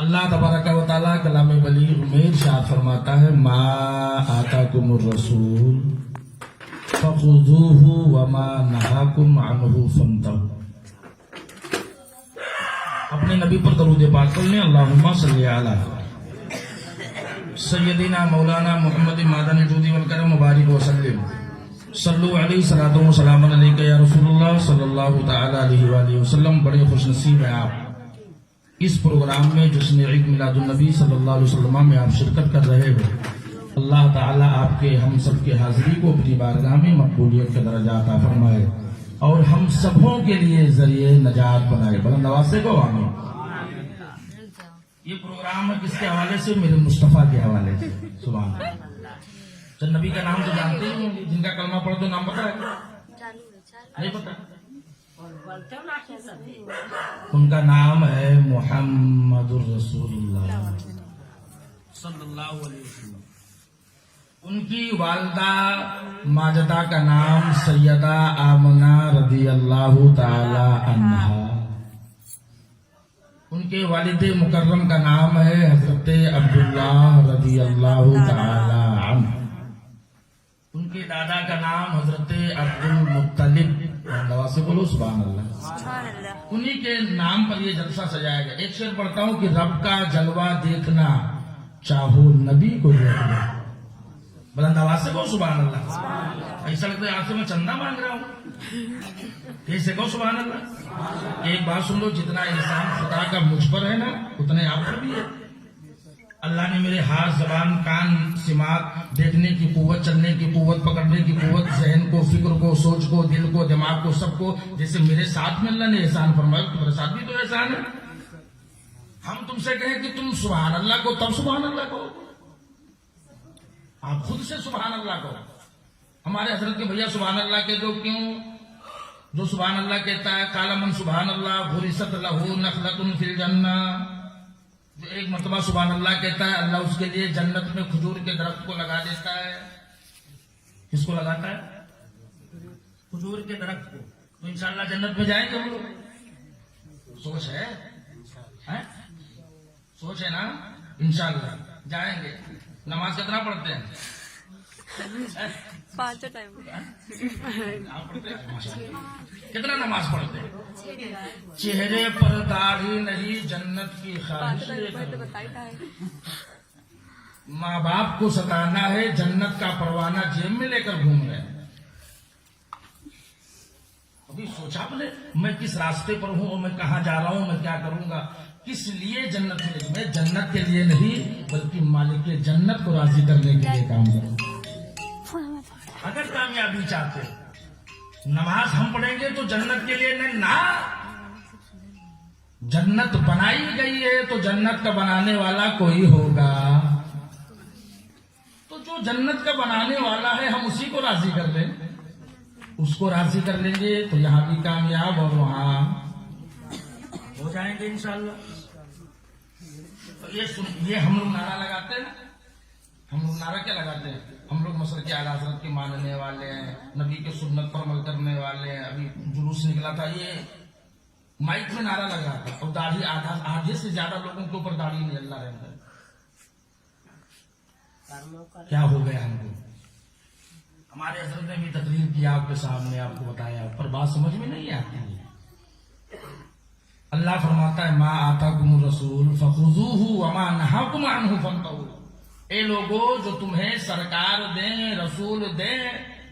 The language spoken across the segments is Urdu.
اللہ تبارک و تعالیٰ کلام بلیغ میں ارشاد فرماتا ہے ما آتاکم الرسول فخذوہ وما نہاکم عنہ فانتہوا. اپنے نبی پر درود پاک پڑھ لیں. اللہم صلی علی سیدنا مولانا محمد مادن جودی والکرم مبارک وسلم. صلو علیہ صلاۃ و سلام علیکہ یا رسول اللہ صلی اللہ تعالی علیہ وآلہ وسلم. بڑے خوش نصیب ہیں آپ اس پروگرام میں جس نے عید میلاد النبی صلی اللہ علیہ وسلم میں آپ شرکت کر رہے ہو. اللہ تعالیٰ آپ کے ہم سب کے حاضری کو اپنی بارگاہ میں مقبولیت کے درجہ عطا فرمائے اور ہم سبوں کے لیے ذریعے نجات بنائے. بلند آواز سے کہو آمین. یہ پروگرام ہے کس کے حوالے سے؟ میرے مصطفیٰ کے حوالے سے. سبحان اللہ. چند نبی کا نام تو جانتے ہی ہوں گے. جن کا کلمہ پڑھ دو نام پتہ ہے؟ نہیں پتہ. ان کا نام ہے محمد الرسول اللہ صلی اللہ علیہ وسلم. ان کی والدہ ماجدہ کا نام سیدہ آمنہ رضی اللہ تعالی عنہا. ان کے والد مکرم کا نام ہے حضرت عبداللہ رضی اللہ تعالی عنہ. ان کے دادا کا نام حضرت عبد المطلب. نواز سے بولو سبحان اللہ. انہی کے نام پر یہ جلسہ سجایا گیا. ایک شعر پڑھتا ہوں کہ رب کا جلوہ دیکھنا چاہو نبی کو دیکھ لو. بلند آواز سے کہو سبحان اللہ. ایسا لگتا ہے آپ سے میں چندہ مانگ رہا ہوں. کیسے کہو سبحان اللہ. ایک بات سن لو, جتنا احسان خدا کا مجھ پر ہے نا اتنے آپ پر بھی ہے. اللہ نے میرے ہاتھ, زبان, کان, سماعت, دیکھنے کی قوت, چلنے کی قوت, پکڑنے کی قوت, ذہن کو, فکر کو, سوچ کو, دل کو, دماغ کو, سب کو جیسے میرے ساتھ میں اللہ نے احسان فرمایا تمہارے ساتھ بھی تو احسان ہے. ہم تم سے کہیں کہ تم سبحان اللہ کو تب سبحان اللہ کو. آپ خود سے سبحان اللہ کو. ہمارے حضرت کے بھیا سبحان اللہ کے دو کیوں؟ جو سبحان اللہ کہتا ہے قال من سبحان اللہ غرست لہ نخلۃ فی الجنہ. جو ایک مرتبہ سبحان اللہ کہتا ہے اللہ اس کے لیے جنت میں کھجور کے درخت کو لگا دیتا ہے. کس کو لگاتا ہے؟ کھجور کے درخت کو. تو انشاءاللہ جنت میں جائیں گے ہم لوگ. سوچ ہے, سوچ ہے نا. انشاءاللہ جائیں گے. نماز کتنا پڑھتے ہیں؟ 5 ٹائم. کتنا نماز پڑھتے ہیں؟ چہرے پر داڑھی نہیں جنت کی خواہش. ماں باپ کو ستانا ہے جنت کا پروانہ جیب میں لے کر گھوم رہے ہیں. ابھی سوچا بولے میں کس راستے پر ہوں اور میں کہاں جا رہا ہوں, میں کیا کروں گا, کس لیے جنت ملے گی. میں جنت کے لیے نہیں بلکہ مالک کے جنت کو راضی کرنے کے لیے کام کروں. اگر کامیابی چاہتے نماز ہم پڑھیں گے تو جنت کے لیے نہیں نا. جنت بنائی گئی ہے تو جنت کا بنانے والا کوئی ہوگا. تو جو جنت کا بنانے والا ہے ہم اسی کو راضی کر لیں. اس کو راضی کر لیں گے تو یہاں بھی کامیاب اور وہاں ہو جائیں گے انشاءاللہ. یہ ہم لوگ نعرہ لگاتے ہیں. ہم لوگ نعرہ کیا لگاتے ہیں؟ ہم لوگ مسلک اعلیٰ حضرت کے ماننے والے ہیں, نبی کے سنت پر عمل کرنے والے ہیں. ابھی جلوس نکلا تھا, یہ مائک میں نعرہ لگ رہا تھا اور داڑھی آدھے سے زیادہ لوگوں کے اوپر داڑھی نہیں. اللہ رحم کرے. کیا ہو گیا ہم کو؟ ہمارے حضرت نے بھی تقریر کیا آپ کے سامنے, آپ کو بتایا, پر بات سمجھ میں نہیں آتی ہے. اللہ فرماتا ہے ما آتاکم الرسول فخذوہ وما نہاکم عنہ فانتہوا. اے لوگو جو تمہیں سرکار دیں, رسول دیں,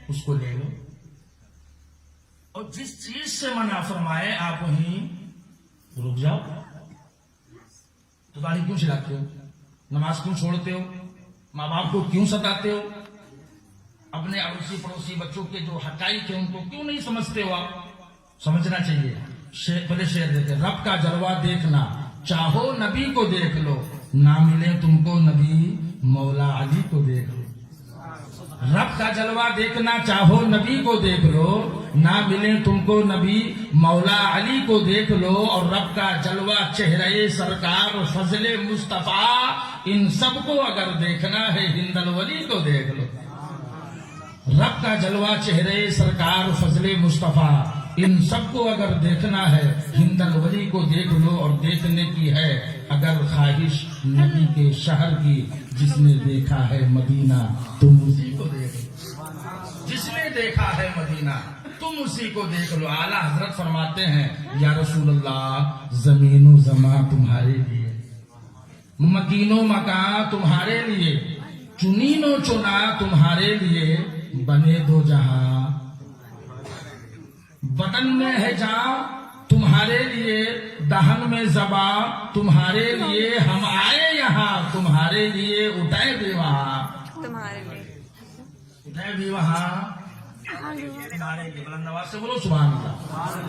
اس کو لے لو, اور جس چیز سے منع فرمائے آپ وہیں رک جاؤ. تو داڑھی کیوں چلاتے ہو؟ نماز کیوں چھوڑتے ہو؟ ماں باپ کو کیوں ستاتے ہو؟ اپنے اڑوسی پڑوسی بچوں کے جو حقائق ہیں ان کو کیوں نہیں سمجھتے ہو؟ آپ سمجھنا چاہیے. پہلے شعر دیتے رب کا جلوہ دیکھنا چاہو نبی کو دیکھ لو, نہ ملے تم کو نبی مولا علی کو دیکھ لو. رب کا جلوہ دیکھنا چاہو نبی کو دیکھ لو, نہ ملے تم کو نبی مولا علی کو دیکھ لو. اور رب کا جلوہ چہرے سرکار فضل مصطفیٰ, ان سب کو اگر دیکھنا ہے ہند الولی کو دیکھ لو. رب کا جلوہ چہرے سرکار فضل مصطفیٰ, ان سب کو اگر دیکھنا ہے ہند الولی کو دیکھ لو. اور دیکھنے کی ہے اگر خواہش نبی کے شہر کی جس نے دیکھا ہے مدینہ تم اسی کو دیکھ لو، جس نے دیکھا ہے مدینہ تم اسی کو دیکھ لو۔ اعلیٰ حضرت فرماتے ہیں یا رسول اللہ زمین و زمان تمہارے لیے، مکین و مکان تمہارے لیے، چنین و چنا تمہارے لیے، بنے دو جہاں بدن میں ہے جاں تمہارے لیے، دہن میں زباں تمہارے لیے، ہم آئے یہاں تمہارے لیے، اٹھائے بھی وہاں تمہارے لیے، اٹھائے بھی وہاں تمہارے لیے۔ بلند آواز سے بولو سبحان اللہ،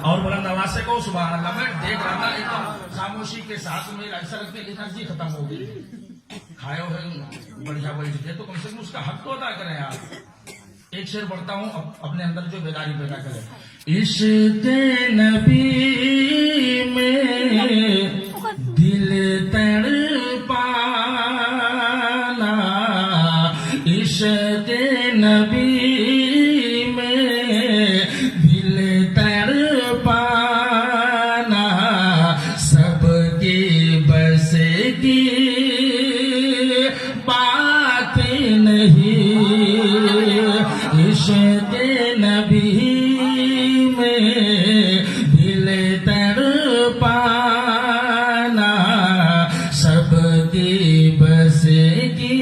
اور بلند آواز سے کہو سبحان اللہ۔ میں دیکھ رہا تھا ایک دم خاموشی کے ساتھ میں ایسا لگتا ہے انرجی ختم ہو گئی، کھائے ہوئے بڑھیا بیٹھ گئے تو کم سے کم اس کا حق تو ادا کریں آپ۔ ایک شعر پڑھتا ہوں اپنے اندر جو بیداری پیدا کرے۔ عشق نبی میں دل تڑپانا، عشق نبی میں دل تڑپانا، سب کے بس کی بات نہیں، عشق نبی میں دل تڑپانا، سب کی بس کی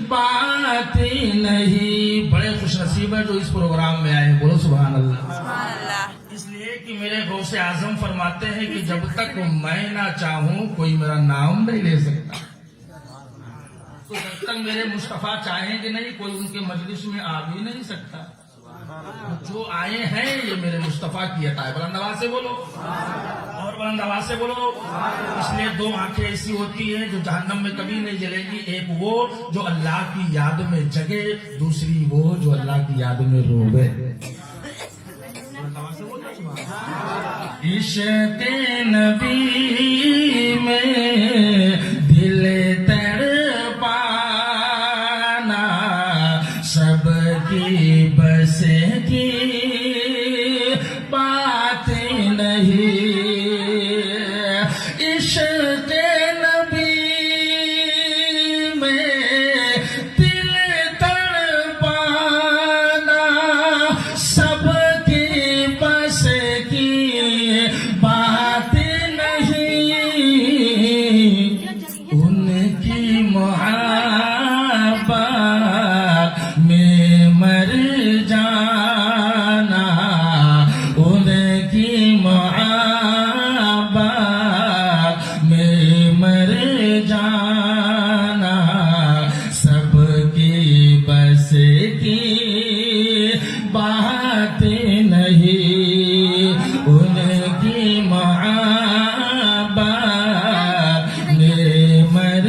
بات نہیں۔ بڑے خوش نصیب ہے جو اس پروگرام میں آئے، بولو سبحان اللہ۔ سبحان اللہ۔ اس لیے کہ میرے غوث اعظم فرماتے ہیں کہ جب تک میں نہ چاہوں کوئی میرا نام نہیں لے سکتا، تو جب تک میرے مصطفیٰ چاہیں کہ نہیں کوئی ان کے مجلس میں آ بھی نہیں سکتا۔ جو آئے ہیں یہ میرے مصطفیٰ کی عطا ہے۔ بلند آواز سے بولو، اور بلند آواز سے بولو۔ اس لیے دو آنکھیں ایسی ہوتی ہیں جو جہنم میں کبھی نہیں جلے گی، ایک وہ جو اللہ کی یاد میں جگے، دوسری وہ جو اللہ کی یاد میں روے۔ عشق نبی میں دل تڑپانا، سب کی بس کی بات نہیں، عشق نبی میں دل تڑپانا، سب کی بس کی بات نہیں، ان کی محبت میں مر جانا، ان کی محبت میں مر جانا، سب کی بس کی بات نہیں، ان کی محبت میں مر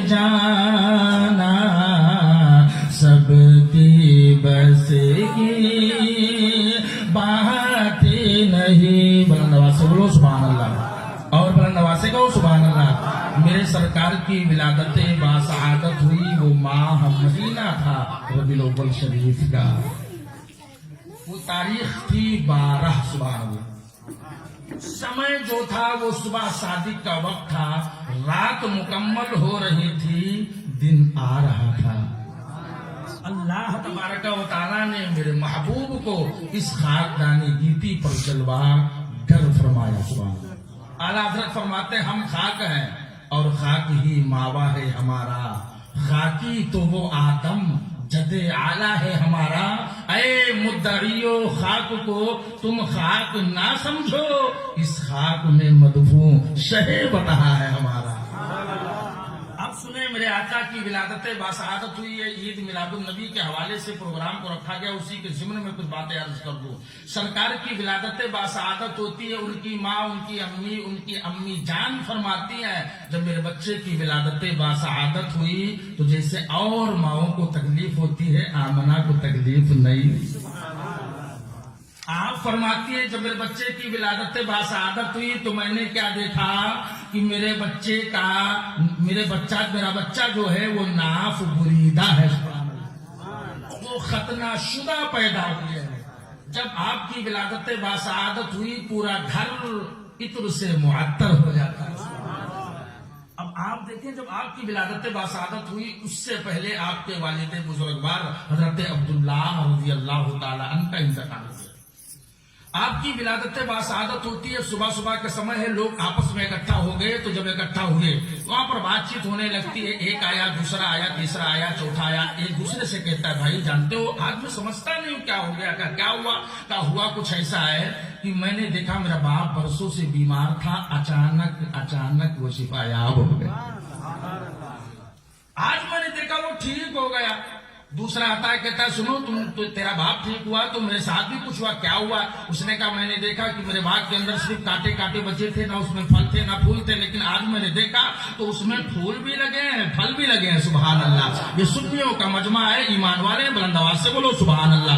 جانا، سب کی بس کی بات نہیں۔ بلند آواز سے بولو سبحان اللہ، اور بلند آواز سے کہو سبحان اللہ۔ میرے سرکار کی ولادت باسعادت ہوئی وہ ماہ مدینہ تھا ربیع الاول شریف کا، وہ تاریخ تھی 12 سبحان اللہ۔ سمے جو تھا وہ صبح صادق کا وقت تھا، رات مکمل ہو رہی تھی، دن آ رہا تھا۔ اللہ تبارک و تعالیٰ نے میرے محبوب کو اس خاکدانی گیتی پر جلوہ گر فرمایا سبحان اللہ۔ اعلیٰ حضرت فرماتے ہیں ہم خاک ہیں اور خاک ہی ماوا ہے ہمارا، خاکی تو وہ آدم جد اعلیٰ ہے ہمارا، اے مدعیو خاک کو تم خاک نہ سمجھو، اس خاک میں مدفون شہ بتہا ہے ہمارا۔ اب سنیں میرے آقا کی ولادت باسعادت ہوئی ہے، عید میلاد النبی کے حوالے سے پروگرام کو رکھا گیا، اسی کے ضمن میں کچھ باتیں عرض کر دوں۔ سرکار کی ولادت باسعادت ہوتی ہے، ان کی ماں ان کی امی جان فرماتی ہیں جب میرے بچے کی ولادت باسعادت ہوئی تو جیسے اور ماؤں کو تکلیف ہوتی ہے آمنہ کو تکلیف نہیں ہوئی۔ آپ فرماتی ہے جب میرے بچے کی ولادت باسعادت ہوئی تو میں نے کیا دیکھا کہ میرا بچہ جو ہے وہ ناف بریدہ ہے، وہ ختنہ شدہ پیدا ہوئے ہیں۔ جب آپ کی ولادت باسعادت ہوئی پورا گھر عطر سے معطر ہو جاتا ہے۔ اب آپ دیکھیں جب آپ کی ولادت باسعادت ہوئی اس سے پہلے آپ کے والد بزرگوار حضرت عبداللہ رضی اللہ تعالی عنہ کا انتقال ہو گیا۔ آپ کی ولادت باسعادت ہوتی ہے، صبح صبح کے سمے ہے، لوگ آپس میں اکٹھا ہو گئے، تو جب اکٹھا ہوئے وہاں پر بات چیت ہونے لگتی ہے، ایک آیا، دوسرا آیا، تیسرا آیا، چوتھا آیا، ایک دوسرے سے کہتا ہے بھائی جانتے ہو آج میں سمجھتا نہیں ہوں کیا ہو گیا، کیا ہوا؟ کیا ہوا کچھ ایسا ہے کہ میں نے دیکھا میرا باپ برسوں سے بیمار تھا، اچانک وہ شفا یاب ہو گیا، آج میں نے دیکھا وہ ٹھیک ہو گیا۔ دوسرا آتا ہے کہتا ہے سنو تم تو تیرا باپ ٹھیک ہوا تو میرے ساتھ بھی کچھ ہوا، کیا ہوا؟ اس نے کہا میں نے دیکھا کہ میرے باغ کے اندر صرف کانٹے کانٹے بچے تھے، نہ اس میں پھل تھے نہ پھول تھے، لیکن آج میں نے دیکھا تو اس میں پھول بھی لگے ہیں، پھل بھی لگے ہیں، سبحان اللہ۔ یہ سنیوں کا مجمع ہے، ایمان والے بلند آواز سے بولو سبحان اللہ۔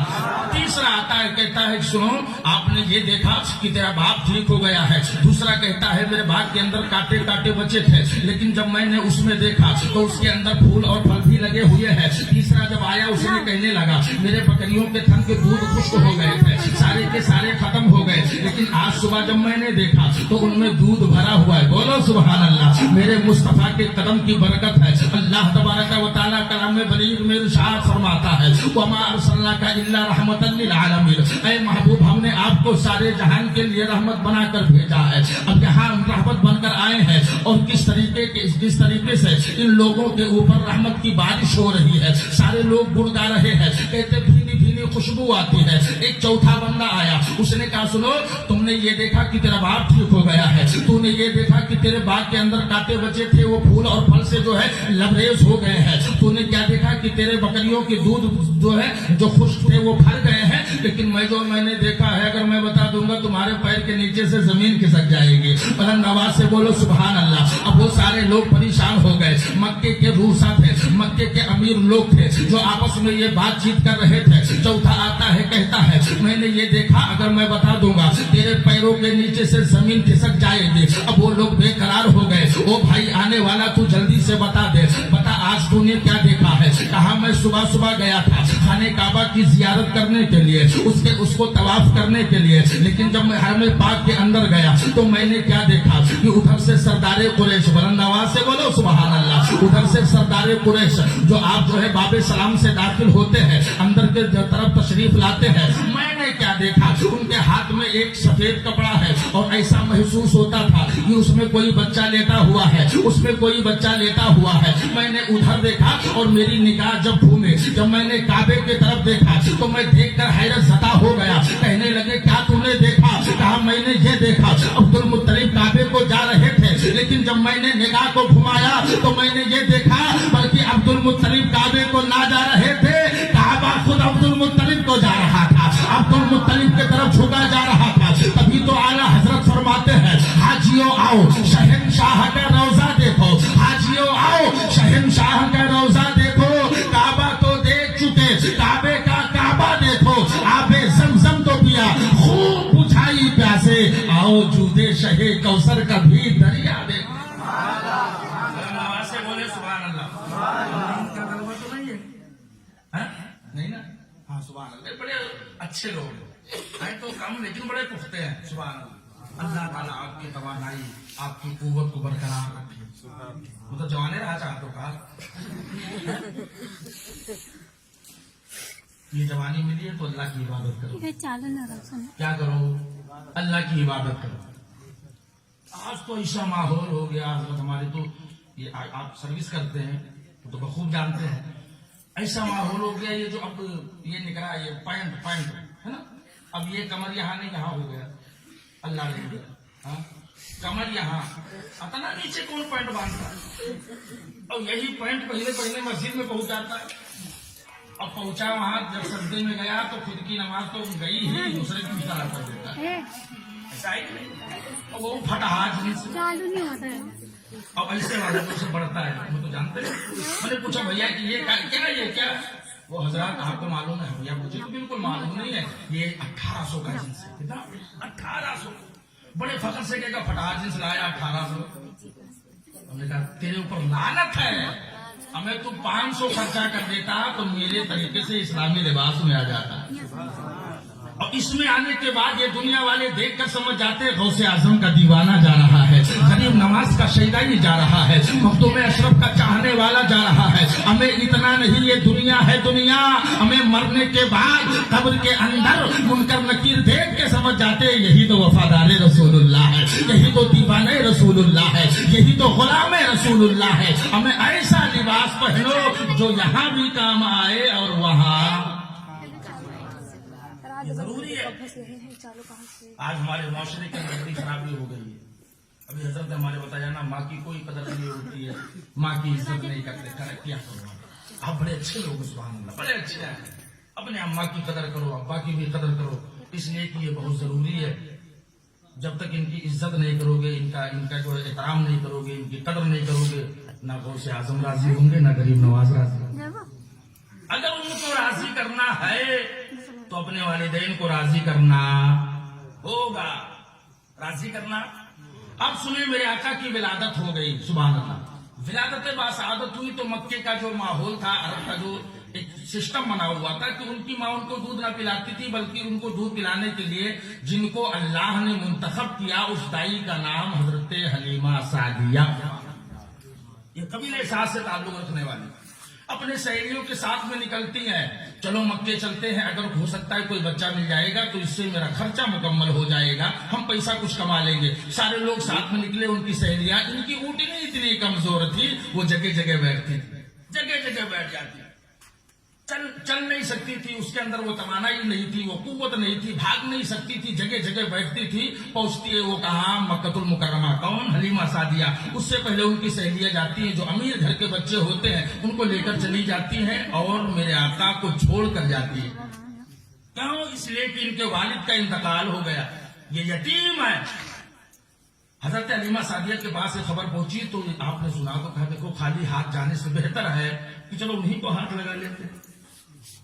تیسرا آتا ہے کہتا ہے سنو آپ نے یہ دیکھا کہ تیرا باپ ٹھیک ہو گیا ہے، دوسرا کہتا ہے میرے باغ کے اندر کانٹے کانٹے بچے تھے، لیکن جب میں نے اس میں دیکھا تو اس کے اندر پھول اور پھل بھی لگے ہوئے ہیں۔ تیسرا جب آیا اس نے کہنے لگا میرے بکریوں کے تھن کے دودھ خشک ہو گئے تھے، سارے کے سارے ختم ہو گئے، لیکن آج صبح جب میں نے دیکھا تو ان میں دودھ بھرا ہوا ہے، بولو سبحان اللہ۔ میرے مصطفیٰ کے قدم کی برکت ہے۔ اللہ تبارک و تعالیٰ کلام بلیغ میں ارشاد فرماتا ہے وما ارسلناک الا رحمتا للعالمین، اے محبوب ہم نے آپ کو سارے جہان کے لیے رحمت بنا کر بھیجا ہے۔ اب یہاں ہم رحمت بن کر آئے ہیں اور کس طریقے سے ان لوگوں کے اوپر رحمت کی بارش ہو رہی ہے، سارے لوگ گڑ گا رہے ہیں، کہتے بھینی بھینی خوشبو آتی ہے۔ ایک چوتھا بندہ آیا، اس نے کہا سنو تم نے یہ دیکھا کہ تیرا باپ ٹھیک ہو گیا ہے، تو نے یہ دیکھا کہ تیرے باغ کے اندر کانٹے بچے تھے وہ پھول اور پھل سے جو ہے لبریز ہو گئے ہیں، تو نے کیا دیکھا کہ تیرے بکریوں کے دودھ جو ہے جو خشک تھے وہ بھر گئے ہیں، لیکن میں نے دیکھا ہے اگر میں بتا دوں گا تمہارے پیر کے نیچے سے زمین کھسک جائے گی، بلند آواز سے بولو سبحان اللہ۔ اب وہ سارے لوگ پریشان ہو گئے، مکے کے روسا تھے، مکے کے امیر لوگ تھے جو آپس میں یہ بات چیت کر رہے تھے۔ چوتھا آتا ہے کہتا ہے میں نے یہ دیکھا اگر میں بتا دوں گا تیرے پیروں کے نیچے سے زمین کھسک جائے گی۔ اب وہ لوگ بے قرار ہو گئے، او بھائی آنے والا تو جلدی سے بتا دے، بتا آج تو نے کیا دیکھا ہے؟ کہا میں صبح گیا تھا خانہ کعبہ کی زیارت کرنے کے لیے، اس کو طواف کرنے کے لیے، لیکن جب میں حرم پاک کے اندر گیا تو میں نے کیا دیکھا کہ ادھر سے سردار قریش، بلند آواز سے بولو سبحان اللہ، ادھر سے سردار قریش جو آپ جو ہے باب سلام سے داخل ہوتے ہیں اندر کے طرف تشریف لاتے ہیں، میں نے کیا دیکھا ان کے ہاتھ میں ایک سفید کپڑا ہے اور ایسا محسوس ہوتا تھا کہ اس میں کوئی بچہ لیٹا ہوا ہے، اس میں کوئی بچہ لیٹا ہوا ہے۔ میں نے ادھر دیکھا اور میری نگاہ جب گھومے، جب میں نے کعبے کی طرف دیکھا تو میں دیکھ کر حیرت زدہ ہو گیا۔ کہنے لگے کیا تم نے دیکھا؟ کہا میں نے یہ دیکھا عبد المطلب کعبے کو جا رہے تھے، لیکن جب میں نے نگاہ کو گھمایا تو میں نے یہ دیکھا بلکہ عبد المطلب کعبے کو نہ جا رہے تھے، کعبہ خود عبد المطلب کو جا رہا تھا، عبد المطلب کی طرف جھکا جا رہا تھا۔ تبھی تو اعلیٰ حضرت فرماتے ہیں حاجیوں آؤ شہنشاہ کا روزہ دیکھو، حاجیوں آؤ شہنشاہ کا روزہ دیکھو، کعبہ تو دیکھ چکے، کعبے کا کعبہ دیکھو، آب زمزم تو پیا، خوب بجھائی پیاسے، آؤ جودے شہ کوثر کا بھی دریا دیکھو۔ نہیں نا؟ ہاں سبحان اللہ، بڑے اچھے لوگ ہیں تو کم لیکن بڑے پختے ہیں، سبحان اللہ۔ اللہ تعالیٰ آپ کی توانائی آپ کی قوت کو برقرار رکھے۔ وہ تو جوانے رہا چاہتوں کا یہ جوانی ملی ہے تو اللہ کی عبادت کرو، کیا کرو؟ اللہ کی عبادت کرو۔ آج تو ایسا ماحول ہو گیا حضرت ہمارے تو یہ آپ سروس کرتے ہیں تو بخوب جانتے ہیں، ایسا ماحول ہو گیا یہ جو اب یہ نکلا یہ پینٹ ہے نا، اب یہ کمر یہاں نہیں یہاں ہو گیا، اللہ نے دیا ہاں کمر یہاں، اتنا نیچے کون پینٹ باندھتا ہے؟ اور یہی پینٹ پہلے مسجد میں پہنچ جاتا ہے، اب پہنچا وہاں جب سجدے میں گیا تو خود کی نماز تو گئی ہی، دوسرے کی طرح کر دیتا ہے، ایسا ہی نہیں، وہ پھٹا جنس اب ایسے والے تو سے بڑھتا ہے، وہ تو جانتے ہیں۔ میں نے پوچھا بھیا کہ یہ کیا وہ حضرات آپ کو معلوم ہے؟ بھیا مجھے تو بالکل معلوم نہیں ہے، یہ 1800 کا جنس ہے، کتنا 1800، بڑے فخر سے کہا پھٹا جنس لایا 1800۔ ہم نے کہا تیرے اوپر لعنت ہے، ہمیں تو 500 خرچہ کر دیتا تو میرے طریقے سے اسلامی لباس میں آ جاتا۔ اور اس میں آنے کے بعد یہ دنیا والے دیکھ کر سمجھ جاتے ہیں غوث اعظم کا دیوانہ جا رہا ہے، غریب نواز کا شیدائی جا رہا ہے، مخدوم اشرف کا چاہنے والا جا رہا ہے۔ ہمیں اتنا نہیں، یہ دنیا ہے دنیا، ہمیں مرنے کے بعد قبر کے اندر منکر نکیر دیکھ کے سمجھ جاتے ہیں یہی تو وفادار رسول اللہ ہے، یہی تو دیوانہ رسول اللہ ہے، یہی تو غلام رسول اللہ ہے۔ ہمیں ایسا لباس پہنو جو یہاں بھی کام آئے اور وہاں ضروری ہے۔ آج ہمارے معاشرے کے اندر بڑی خرابی ہو گئی ہے۔ ابھی حضرت ہمارے بتایا نا، ماں کی کوئی قدر نہیں ہوتی ہے، ماں کی عزت نہیں کرتے، کیا کرو آپ بڑے اچھے لوگ، سبحان اللہ، بڑے اچھے ہیں، اپنے اماں کی قدر کرو، ابا کی بھی قدر کرو، اس لیے کہ یہ بہت ضروری ہے۔ جب تک ان کی عزت نہیں کرو گے، ان کا جو احترام نہیں کرو گے، ان کی قدر نہیں کرو گے، نہ غوث اعظم راضی ہوں گے، نہ غریب نواز راضی ہوں گے۔ اگر ان کو راضی کرنا ہے تو اپنے والدین کو راضی کرنا ہوگا، راضی کرنا۔ اب سنیں، میرے آقا کی ولادت ہو گئی، سبحان اللہ، ولادت باسعادت ہوئی تو مکے کا جو ماحول تھا، عرب کا جو ایک سسٹم بنا ہوا تھا کہ ان کی ماں ان کو دودھ نہ پلاتی تھی، بلکہ ان کو دودھ پلانے کے لیے جن کو اللہ نے منتخب کیا اس دائی کا نام حضرت حلیمہ سعدیہ، یہ قبیلہ سعد سے تعلق رکھنے والی، اپنے سہیلیوں کے ساتھ میں نکلتی ہیں، چلو مکے چلتے ہیں، اگر ہو سکتا ہے کوئی بچہ مل جائے گا تو اس سے میرا خرچہ مکمل ہو جائے گا، ہم پیسہ کچھ کما لیں گے۔ سارے لوگ ساتھ میں نکلے، ان کی سہیلیاں، ان کی اونٹنی اتنی کمزور تھی، وہ جگہ جگہ بیٹھتی تھی، جگہ جگہ بیٹھ جاتی، چل نہیں سکتی تھی، اس کے اندر وہ توانائی نہیں تھی، وہ قوت نہیں تھی، بھاگ نہیں سکتی تھی، جگہ جگہ بیٹھتی تھی۔ پہنچتی ہے وہ کہاں؟ مکۃ المکرمہ۔ کون؟ حلیمہ سعدیہ۔ اس سے پہلے ان کی سہیلیاں جاتی ہیں، جو امیر گھر کے بچے ہوتے ہیں ان کو لے کر چلی جاتی ہیں اور میرے آقا کو چھوڑ کر جاتی ہے۔ کیوں؟ اس لیے کہ ان کے والد کا انتقال ہو گیا، یہ یتیم ہے۔ حضرت حلیمہ سعدیہ کے پاس ایک خبر پہنچی تو آپ نے سنا تو کہا دیکھو خالی ہاتھ جانے سے بہتر ہے کہ چلو انہیں کو ہاتھ لگا لیتے،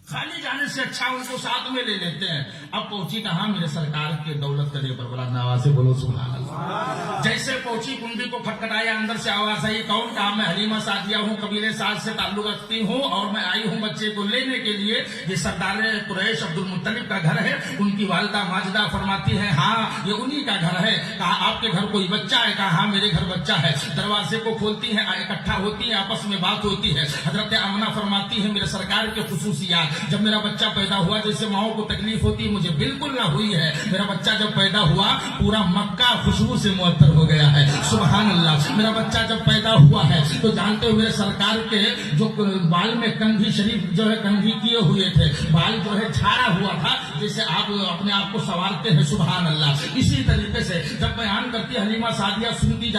خالی جانے سے اچھا ان کو ساتھ میں لے لیتے ہیں۔ اب پہنچی کہاں؟ میرے سرکار کے دولت قدرے پر، بڑا نواز سے بولو سبحان اللہ۔ جیسے پہنچی کنڈی کو کھٹکھٹایا، اندر سے آواز آئی، کون؟ کہا میں حلیمہ سعدیہ ہوں، قبیلے سعد سے تعلق رکھتی ہوں اور میں آئی ہوں بچے کو لینے کے لیے۔ یہ سردار قریش عبد المطلب کا گھر ہے۔ ان کی والدہ ماجدہ فرماتی ہے ہاں یہ انہی کا گھر ہے۔ کہا آپ کے گھر کوئی بچہ ہے؟ کہا ہاں میرے گھر بچہ ہے۔ دروازے کو کھولتی ہیں، اکٹھا ہوتی ہیں، آپس میں بات ہوتی ہے۔ حضرت آمنہ فرماتی ہے میرے سرکار کے خصوصیات، جب میرا بچہ پیدا ہوا جیسے ماؤں کو تکلیف ہوتی ہے مجھے بالکل نہ ہوئی ہے۔ میرا بچہ جب پیدا ہوا پورا مکہ خوشبو سے معطر ہو گیا ہے، سبحان اللہ۔ میرا بچہ جب پیدا ہوا ہے تو جانتے ہو میرے سرکار کے جو بال میں کنگھی شریف جو ہے کنگھی کیے ہوئے تھے، بال جو ہے جھاڑا ہوا تھا، جیسے آپ اپنے آپ کو سنوارتے ہیں، سبحان اللہ۔ اسی طریقے سے جب بیان کرتی حلیمہ سعدیہ سنتی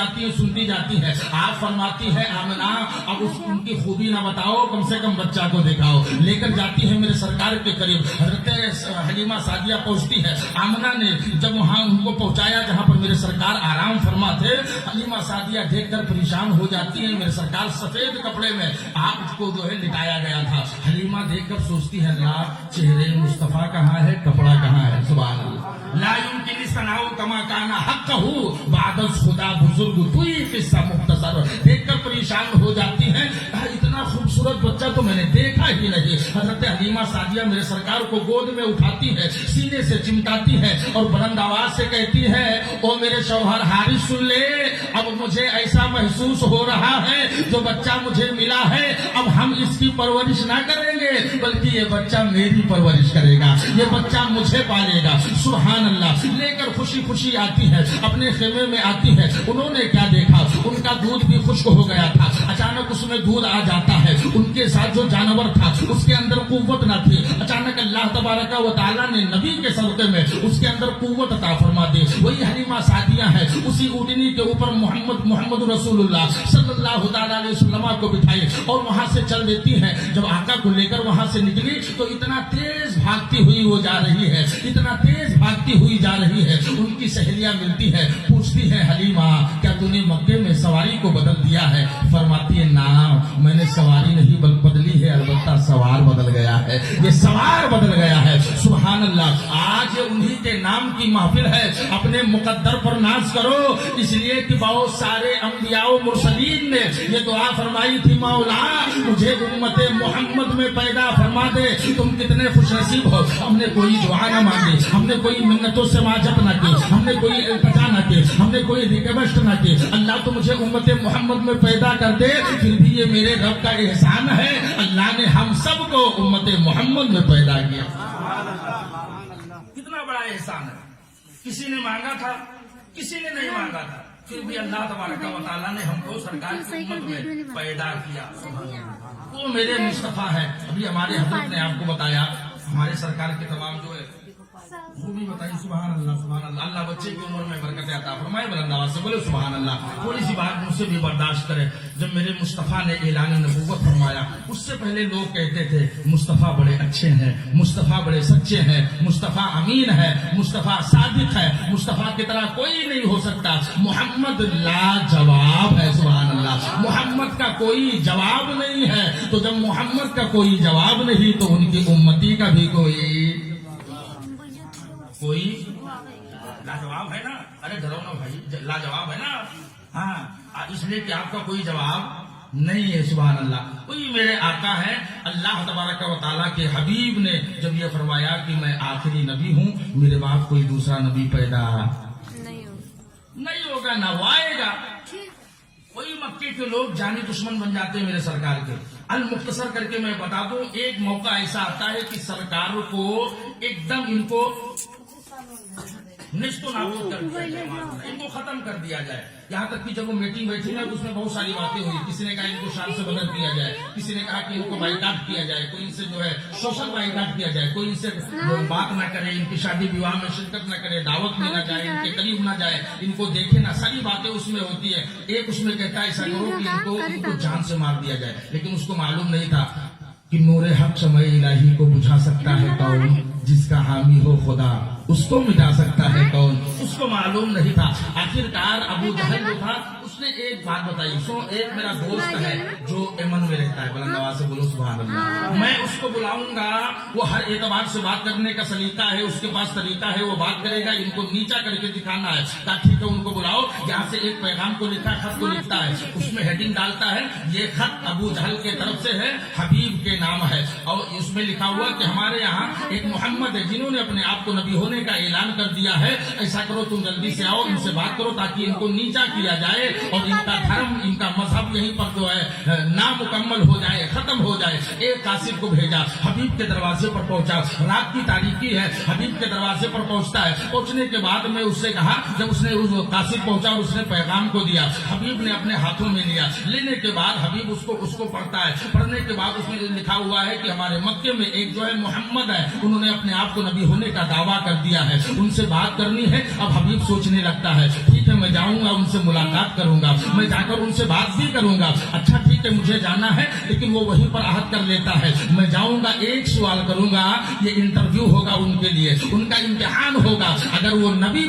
جاتی ہے، آپ فرماتی ہے آمنہ اب ان کی خوبی نہ بتاؤ، کم سے کم بچہ کو دکھاؤ۔ لے کر جاتی ہے میرے سرکار کے قریب، حضرت حلیمہ سعدیہ پہنچتی ہے۔ آمنہ نے جب وہاں ان کو پہنچایا جہاں پر میرے سرکار آرام فرما تھے، حلیمہ سعدیہ دیکھ کر پریشان ہو جاتی ہیں۔ میرے سرکار سفید کپڑے میں آپ کو جو ہے لٹایا گیا تھا۔ حلیمہ دیکھ کر سوچتی ہے لا چہرے مصطفیٰ کہاں ہے، کپڑا کہاں ہے، سبحان اللہ۔ لا يمكن استناؤ کما کانا حقہ بعد خدا بزرگ توئی قصہ مختصر۔ دیکھ کر پریشان ہو جاتی ہیں، اتنا خوبصورت بچہ تو میں نے دیکھا ہی نہیں۔ حضرت حلیمہ سعدیہ میرے سرکار کو گود میں اٹھاتی ہے، سینے سے چمٹاتی ہے اور بلند آواز سے کہتی ہے او میرے شوہر حارث سن لے، اب مجھے ایسا محسوس ہو رہا ہے جو بچہ مجھے ملا ہے اب ہم اس کی پرورش نہ کریں گے بلکہ یہ بچہ میری پرورش کرے گا، یہ بچہ مجھے پالے گا، سبحان اللہ۔ لے کر خوشی خوشی آتی ہے، اپنے خیمے میں آتی ہے۔ انہوں نے کیا دیکھا؟ ان کا دودھ بھی خشک ہو گیا تھا، اچانک اس میں دودھ آ جاتا ہے۔ ان کے ساتھ جو جانور تھا اس کے اندر قوت نہ تھی، اچانک اللہ تبارک و تعالیٰ نے نبی کے صدقے میں اس کے اندر قوت عطا فرما دی۔ وہی حلیمہ سعدیہ ہے، اسی اونٹنی کے اوپر محمد رسول اللہ صلی اللہ تعالیٰ علیہ وسلم کو بٹھائی اور وہاں سے چل دیتی ہے۔ جب آقا کو لے کر وہاں سے نکلی تو اتنا تیز بھاگتی ہوئی وہ جا رہی ہے، اتنا تیز بھاگتی ہوئی جا رہی ہے۔ ان کی سہیلیاں ملتی ہے، پوچھتی ہے حلیمہ کیا تو نے مکے میں سواری کو بدل دیا ہے؟ فرماتی ہے نا میں نے سواری نہیں بدلی ہے, البتہ سوار بدل گیا ہے, یہ سوار بدل گیا ہے. سبحان اللہ. آج انہی کے نام کی محفل ہے. اپنے مقدر پر ناز کرو, اس لیے کہ بہت سارے انبیاء و مرسلین نے یہ دعا فرمائی تھی, مولا مجھے امت محمد میں پیدا فرما دے. تم کتنے خوش نصیب ہو. ہم نے کوئی دعا نہ مانگی, ہم نے کوئی منتوں سے واجب نہ کی, ہم نے کوئی التجا نہ کی, ہم نے کوئی ریکویسٹ نہ کی. اللہ تو مجھے امت محمد میں پیدا کر دے. پھر بھی یہ میرے رب کا احسان ہے, اللہ نے ہم سب کو امت محمد میں پیدا کیا. کتنا بڑا احسان ہے. کسی نے مانگا تھا, کسی نے نہیں مانگا تھا, پھر بھی اللہ تبارک و تعالیٰ نے ہم کو سرکار کی امت میں پیدا کیا. وہ میرے مصطفیٰ ہے. ابھی ہمارے حضرت نے آپ کو بتایا, ہمارے سرکار کے تمام جو ہے وہ بھی بتائیے. سبحان اللہ, سبحان اللہ. اللہ بچے کی عمر میں برکت عطا فرمائے. بلند آواز سے بولے سبحان اللہ. تھوڑی سی بات مجھ سے بھی برداشت کرے. جب میرے مصطفیٰ نے اعلان نبوت فرمایا, اس سے پہلے لوگ کہتے تھے مصطفیٰ بڑے اچھے ہیں, مصطفیٰ بڑے سچے ہیں, مصطفیٰ امین ہے, مصطفیٰ صادق ہے, مصطفیٰ کی طرح کوئی نہیں ہو سکتا. محمد لاجواب ہے. سبحان اللہ. محمد کا کوئی جواب نہیں ہے. تو جب محمد کا کوئی جواب نہیں تو ان کی امتی کا بھی کوئی لاجواب ہے نا. ارے ڈرو نا بھائی, لاجواب ہے نا. ہاں, اس لیے کہ آپ کا کوئی جواب نہیں ہے. سبحان اللہ. کوئی میرے آقا ہے. اللہ تبارک و تعالیٰ کے حبیب نے جب یہ فرمایا کہ میں آخری نبی ہوں, میرے بعد کوئی دوسرا نبی پیدا نہیں ہوگا, نہ وہ آئے گا. کوئی مکے کے لوگ جانی دشمن بن جاتے ہیں میرے سرکار کے. المختصر کر کے میں بتا دوں, ایک موقع ایسا آتا ہے کہ سرکار کو ایک دم ان کو نشت و نابود کر دیا جائے, ان کو ختم کر دیا جائے. یہاں تک کہ جب وہ میٹنگ بیٹھی نا تو اس میں بہت ساری باتیں ہوئی. کسی نے کہا ان کو شان سے بدل کیا جائے, کسی نے کہا کہ ان کو بائیکاٹ کیا جائے, کوئی ان سے جو ہے سوشل بائیکاٹ کیا جائے, کوئی ان سے بات نہ کرے, ان کی شادی بیواہ میں شرکت نہ کرے, دعوت میں نہ جائے, ان کے قریب نہ جائے, ان کو دیکھے نہ. ساری باتیں اس میں ہوتی ہے. ایک اس میں کہتا ہے ایسا کرو کہ ان کو جان سے مار دیا جائے. لیکن اس کو معلوم نہیں تھا کہ نور حق شمع الہی کو بجھا سکتا ہے کون, جس کا حامی ہو خدا اس کو مٹا سکتا ہے کون. اس کو معلوم نہیں تھا. آخرکار ابو جہل جو تھا اس نے ایک بات بتائی. سو ایک میرا دوست ہے جو ایمن میں رہتا ہے, بلند آواز سے بولو سبحان اللہ. میں اس کو بلاؤں گا, وہ ہر اعتبار سے بات کرنے کا سلیقہ ہے, اس کے پاس طریقہ ہے, وہ بات کرے گا. ان کو نیچا کر کے دکھانا ہے. ٹھیک ہے, ان کو بلاؤ. یہاں سے ایک پیغام کو لکھا, خط کو لکھتا ہے, اس میں ہیڈنگ ڈالتا ہے یہ خط ابو جہل کے طرف سے ہے, حبیب کے نام ہے, اور اس میں لکھا ہوا کہ ہمارے یہاں ایک محمد ہے جنہوں نے اپنے آپ کو نبی ہونے کا اعلان کر دیا ہے. ایسا کرو تم جلدی سے آؤ, ان سے بات کرو تاکہ ان کو نیچا کیا جائے اور ان کا دھرم, ان کا مذہب یہیں پر جو ہے نامکمل ہو جائے, ختم ہو جائے. ایک قاصد کو بھیجا, حبیب کے دروازے پر پہنچا. رات کی تاریکی ہے, حبیب کے دروازے پر پہنچتا ہے. پہنچنے کے بعد میں اس سے کہا, جب اس نے اس قاصد پہنچا اور اس نے پیغام کو دیا, حبیب نے اپنے ہاتھوں میں لیا. لینے کے بعد حبیب اس کو پڑھتا ہے. پڑھنے کے بعد اس میں لکھا ہوا ہے کہ ہمارے مکے میں ایک جو ہے محمد ہے, انہوں نے اپنے آپ کو نبی ہونے کا دعویٰ کر دیا ہے, ان سے بات کرنی ہے. اب حبیب سوچنے لگتا ہے, ٹھیک ہے میں جاؤں گا, ان سے ملاقات کروں گا, میں جا کر ان سے بات بھی کروں گا. اچھا ٹھیک ہے مجھے جانا ہے, لیکن وہ وہیں پر عہد کر لیتا ہے, میں جاؤں گا, ایک سوال کروں گا, یہ انٹرویو ہوگا ان کے لیے, ان کا امتحان ہوگا. اگر وہ نبی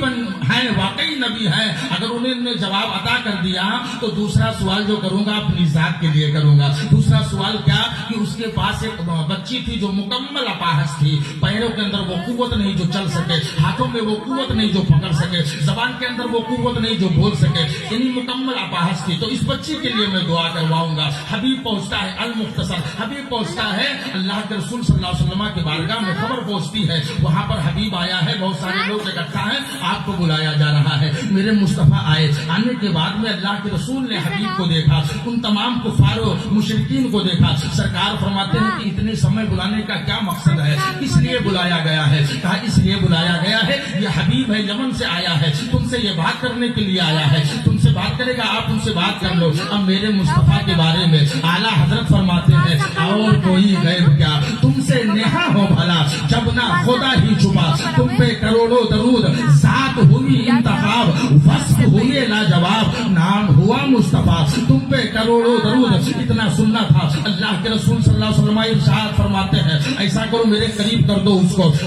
ہیں, واقعی نبی ہیں, اگر انہوں نے جواب عطا کر دیا تو دوسرا سوال جو کروں گا اپنی ذات کے لیے کروں گا. دوسرا سوال کیا کہ اس کے پاس ایک بچی تھی جو مکمل اپاہج تھی, پیروں کے اندر وہ قوت نہیں جو چل سکے, ہاتھوں میں وہ قوت نہیں جو پکڑ سکے, زبان کے اندر وہ قوت نہیں جو بول سکے, یعنی مکمل اپاہج تھی. تو اس بچی کے لیے میں دعا کرواؤں گا. حبیب پہنچتا ہے, المختصر حبیب پہنچتا ہے, اللہ کے رسول صلی اللہ علیہ وسلم کی بارگاہ میں خبر پہنچتی ہے, وہاں پر حبیب آیا ہے, بہت سارے لوگ اکٹھا ہیں, آپ کو بلایا جا رہا ہے. میرے مصطفیٰ آئے. آنے کے بعد میں اللہ کے رسول نے حبیب کو دیکھا, ان تمام کفار و مشرکین کو دیکھا. سرکار فرماتے ہیں کہ اتنے سمے بلانے کا کیا مقصد ہے, اس لیے بلایا گیا ہے. کہا اس لیے بلایا گیا ہے, یہ حبیب ہے, یمن سے آیا ہے, تم سے یہ بات کرنے کے لیے آیا ہے, تم سے بات کرے گا, آپ ان سے بات کر لو. اب میرے مصطفیٰ کے بارے میں اعلیٰ حضرت فرماتے ہیں, اور کوئی غیب کیا, تم سے نہا ہو بھلا, جب نہ خدا ہی چھپا, تم پہ کروڑوں درود, ذات ہوئی انتخاب, وصف ہوئے لاجواب, نام ہوا مصطفیٰ, تم پہ کروڑوں درود. اتنا سننا تھا. اللہ کے رسول صلی اللہ علیہ وسلم ارشاد فرماتے ہیں, ایسا کرو میرے قریب کر دو اس کو.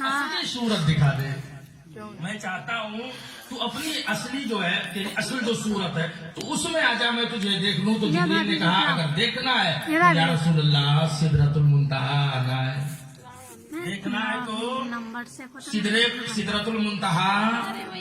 اصلی صورت دکھا دے. میں چاہتا ہوں تو اپنی اصلی جو ہے تیری اصل جو صورت ہے تو اس میں آ جا, میں تجھے دیکھ لوں. تو جبریل نے کہا اگر دیکھنا ہے یا رسول اللہ سدرۃ المنتہا آنا ہے, دیکھنا ہے تو نمبر سے پتہ سدرۃ المنتہا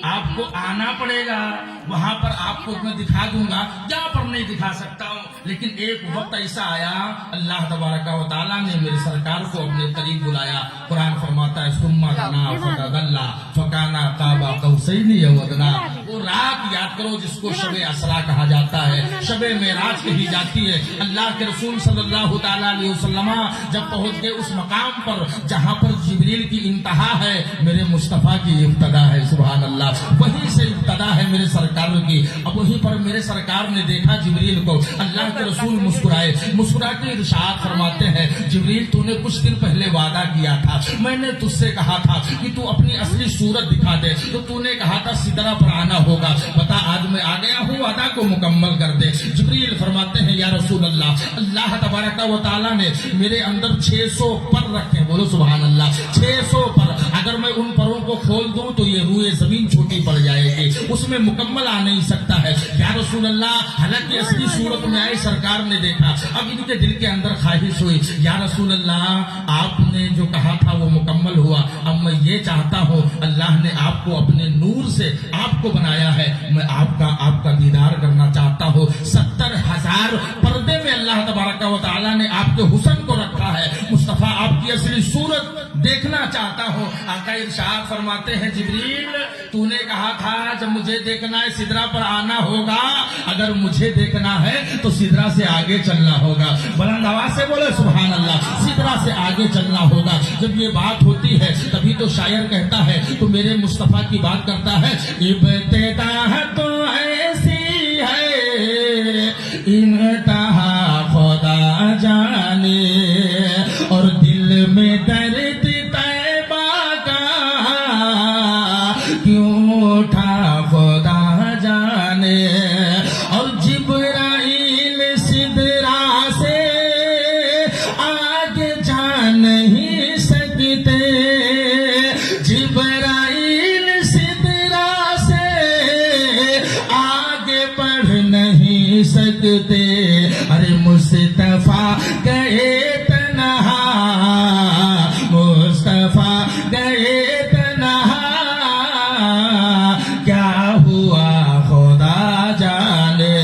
آپ کو آنا پڑے گا. وہاں پر آپ کو میں دکھا دوں گا, جہاں پر نہیں دکھا سکتا ہوں. لیکن ایک وقت ایسا آیا اللہ تبارک و تعالیٰ نے میرے سرکار کو اپنے قریب بلایا. قرآن فرماتا ہے ثم دنا فتدلی فکان قاب قوسین او ادنی. وہ رات یاد کرو جس کو شب اسرا کہا جاتا ہے, شب معراج کہی جاتی ہے. اللہ کے رسول صلی اللہ تعالیٰ علیہ وسلم جب پہنچ گئے اس مقام پر جہاں پر جبریل کی انتہا ہے, میرے مصطفیٰ کی ابتدا ہے. سبحان اللہ, وہیں سے ابتدا ہے میرے سرکار کی. اب وہیں پر میرے سرکار نے دیکھا جبریل کو. اللہ کے رسول مسکرائے, مسکرا کے ارشاد فرماتے ہیں جبریل تو نے کچھ دن پہلے وعدہ کیا تھا, میں نے تجھ سے کہا تھا کہ تو اپنی اصلی صورت دکھا دے, تو نے کہا تھا سدرہ پر آنا ہوگا. بتا آج میں آ گیا ہوں, وعدہ کو مکمل کر دے. جبریل فرماتے ہیں یا رسول اللہ, اللہ تبارک و تعالیٰ نے میرے اندر 600 پر رکھے. بولو سبحان اللہ, 600 پر. اگر میں ان پروں کو کھول دوں تو یہ روئے زمین چھوٹی پڑ جائے گی, اس میں مکمل آ نہیں سکتا ہے. یا رسول اللہ, حالانکہ اصلی صورت میں آئی سرکار نے دیکھا, اب ان کے دل کے اندر خواہش ہوئی یا رسول اللہ آپ نے جو کہا تھا وہ مکمل ہوا. اب میں یہ چاہتا ہوں, اللہ نے آپ کو اپنے نور سے آپ کو بنایا ہے, میں آپ کا دیدار کرنا چاہتا ہوں. 70,000 پردے میں اللہ تبارک و تعالیٰ نے آپ کے حسن کو رکھا ہے. مصطفیٰ آپ کی اصلی صورت دیکھنا چاہتا ہوں. آقا ارشاد فرماتے ہیں جبریل تو نے کہا تھا جب مجھے دیکھنا ہے سدرہ پر آنا ہوگا, اگر مجھے دیکھنا ہے تو سدرہ سے آگے چلنا ہوگا. بلند آواز سے بولے سبحان اللہ, سدرہ سے آگے چلنا ہوگا. جب یہ بات ہوتی ہے تبھی تو شاعر کہتا ہے, تو میرے مصطفیٰ کی بات کرتا ہے, ابتدا تو ایسی ہے انتہا خدا جانے, اور دل میں درد طیبہ کا کیوں اٹھا خدا جانے. اور جبرائیل سدرہ سے آگے جا نہیں سکتے, جبرائیل سدرہ سے آگے بڑھ نہیں سکتے. ارے مصطفیٰ گئے تنہا, مصطفیٰ گئے تنہا, کیا ہوا خدا جانے.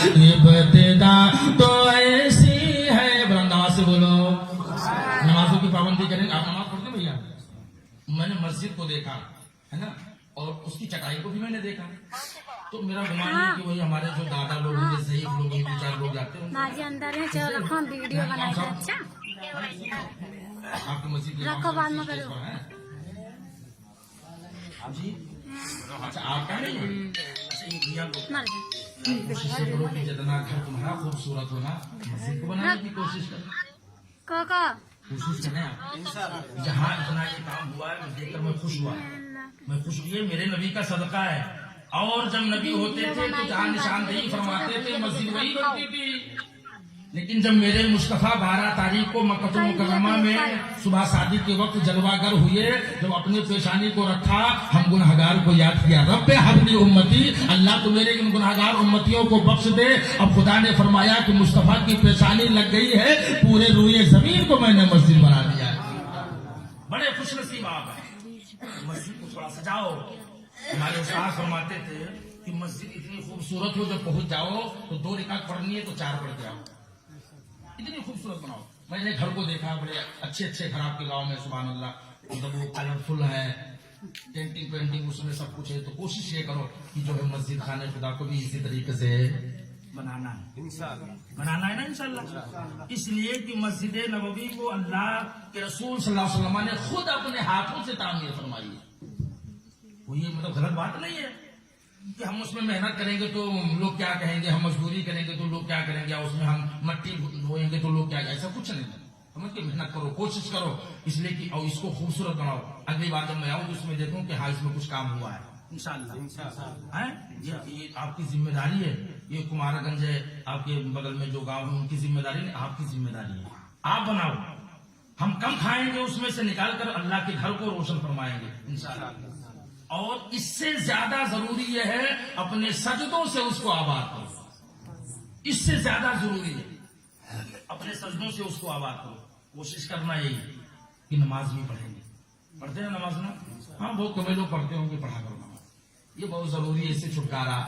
ابتدا تو ایسی ہے. بلند آواز سے بولو. نمازوں کی پابندی کریں. آپ نماز پڑھتے بھیا؟ میں نے مسجد کو دیکھا ہے نا, اور اس کی چٹائی کو بھی میں نے دیکھا, تو میرا گمان ہے کہ وہی ہمارے جو دادا لوگ ہوں گے, ضعیف لوگ ہیں, 2-4 لوگ جاتے ہیں. باجی اندر ہے, چلو رکھو ویڈیو بنائی تھا. اچھا آپ کی مسجد رکھو, بعد میں کرو. جی اچھا, آپ کا نہیں ہے. مر گئے. کوشش کرو کہ جتنا گھر تمہارا خوبصورت ہونا, مسجد کو بنانے کی کوشش کرو. کوکو کوشش کریں آپ. جہاں اتنا یہ کام ہوا ہے میں دیکھ کر میں خوش ہوا, میں خوش ہوئی. میرے نبی کا صدقہ ہے. اور جب نبی ہوتے تھے تو جہاں نشاندہی فرماتے تھے مسجد وہی بنتی تھی. لیکن جب میرے مصطفیٰ 12 تاریخ کو مکہ المکرمہ میں صبح صادق کے وقت جلوہ گر ہوئے, جب اپنی پیشانی کو رکھا, ہم گنہگار کو یاد کیا, رب حبلی امتی, اللہ تو میرے ان گنہگار امتیوں کو بخش دے. اب خدا نے فرمایا کہ مصطفیٰ کی پیشانی لگ گئی ہے, پورے روئے زمین کو میں نے مسجد بنا دیا ہے. بڑے خوش نصیب آپ ہیں. مسجد کو تھوڑا سجاؤ. ہمارے استاد فرماتے تھے کہ مسجد اتنی خوبصورت ہو, جب پہنچ جاؤ تو 2 رکعت پڑھنی ہے تو 4 پڑھ جاؤ. اتنی خوبصورت بناؤ. میں نے گھر کو دیکھا, بڑے اچھے گھر آپ کے گاؤں میں, سبحان اللہ, مطلب وہ کلرفل ہے, پینٹنگ پینٹنگ اس میں سب کچھ ہے. تو کوشش یہ کرو کہ جو ہے مسجد خانہ خدا کو بھی اسی طریقے سے بنانا ہے, بنانا ہے نا انشاءاللہ. اس لیے کہ مسجد نبوی کو اللہ کے رسول صلی اللہ علیہ وسلم نے خود اپنے ہاتھوں سے تعمیر فرمائی ہے. وہ یہ مطلب غلط بات نہیں ہے کہ ہم اس میں محنت کریں گے تو لوگ کیا کہیں گے, ہم مزدوری کریں گے تو لوگ کیا کریں گے, اس میں ہم مٹی ڈھوئیں گے تو لوگ کیا, ایسا کچھ نہیں ہے. سمجھ کے محنت کرو, کوشش کرو, اس لیے کہ اور اس کو خوبصورت بناؤ. اگلی بار جب میں آؤں تو اس میں دیکھوں کہ ہاں اس میں کچھ کام ہوا ہے انشاءاللہ. یہ آپ کی ذمہ داری ہے. یہ کمارا گنج ہے آپ کے بغل میں جو گاؤں ہے, ان کی ذمہ داری نہیں, آپ کی ذمہ داری ہے. آپ بناؤ, ہم کم کھائیں گے اس میں سے نکال کر اللہ کے گھر کو روشن فرمائیں گے انشاءاللہ۔ اور اس سے زیادہ ضروری یہ ہے اپنے سجدوں سے اس کو آباد کرو، اس سے زیادہ ضروری ہے اپنے سجدوں سے اس کو آباد کرو۔ کوشش کرنا یہی کہ نماز بھی پڑھیں گے، پڑھتے ہیں نماز نا؟ ہاں بہت کم لوگ پڑھتے ہوں گے، پڑھا کرو نماز، یہ بہت ضروری ہے، اس سے چھٹکارا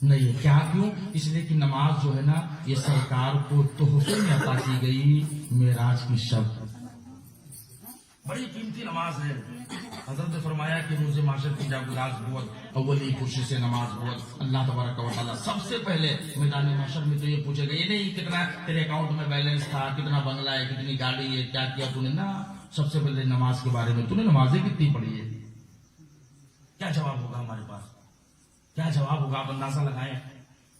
نہیں ہے۔ کیا کیوں؟ اس لیے کہ نماز جو ہے نا یہ سرکار کو تحفے میں عطا کی گئی معراج کی شب، بڑی قیمتی نماز ہے۔ حضرت نے فرمایا کہ روز معاشر کی جب گلاس بہت اولی خوشی سے نماز بہت، اللہ تبارک و تعالیٰ سب سے پہلے میدان محشر میں تو یہ پوچھے گا، یہ نہیں کتنا تیرے اکاؤنٹ میں بیلنس تھا، کتنا بنگلہ ہے، کتنی گاڑی ہے، کیا کیا تو نے، نا سب سے پہلے نماز کے بارے میں تو نے نمازیں کتنی پڑھی ہے۔ کیا جواب ہوگا ہمارے پاس؟ کیا جواب ہوگا؟ آپ اندازہ لگائیں۔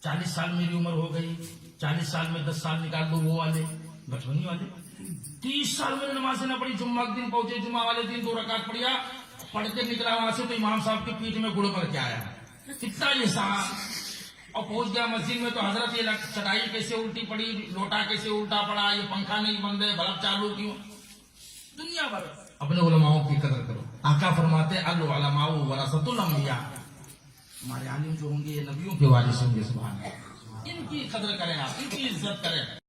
40 سال میری عمر ہو گئی، 40 سال میں 10 سال نکال دو وہ والے بچپنی والے، 30 سال میں نمازیں نہ پڑھی، جمعہ کے دن پہنچے، جمعہ والے دن 2 رکعت پڑھیا، پڑھ کے نکلا وہاں سے تو امام صاحب کی پیٹھ میں گڑ کر کے آیا، اتنا یہ سال، اور پہنچ گیا مسجد میں تو حضرت یہ چٹائی کیسے الٹی پڑی، لوٹا کیسے الٹا پڑا، یہ پنکھا نہیں بند ہے، بلب چالو کیوں؟ دنیا بھر اپنے علماؤں کی قدر کرو۔ آقا فرماتے العلماء ورثۃ الانبیاء، ہمارے عالم جو ہوں گے یہ نبیوں کے وارث ہوں گے، سبحان اللہ، ان کی قدر کریں، آپ ان کی عزت کریں۔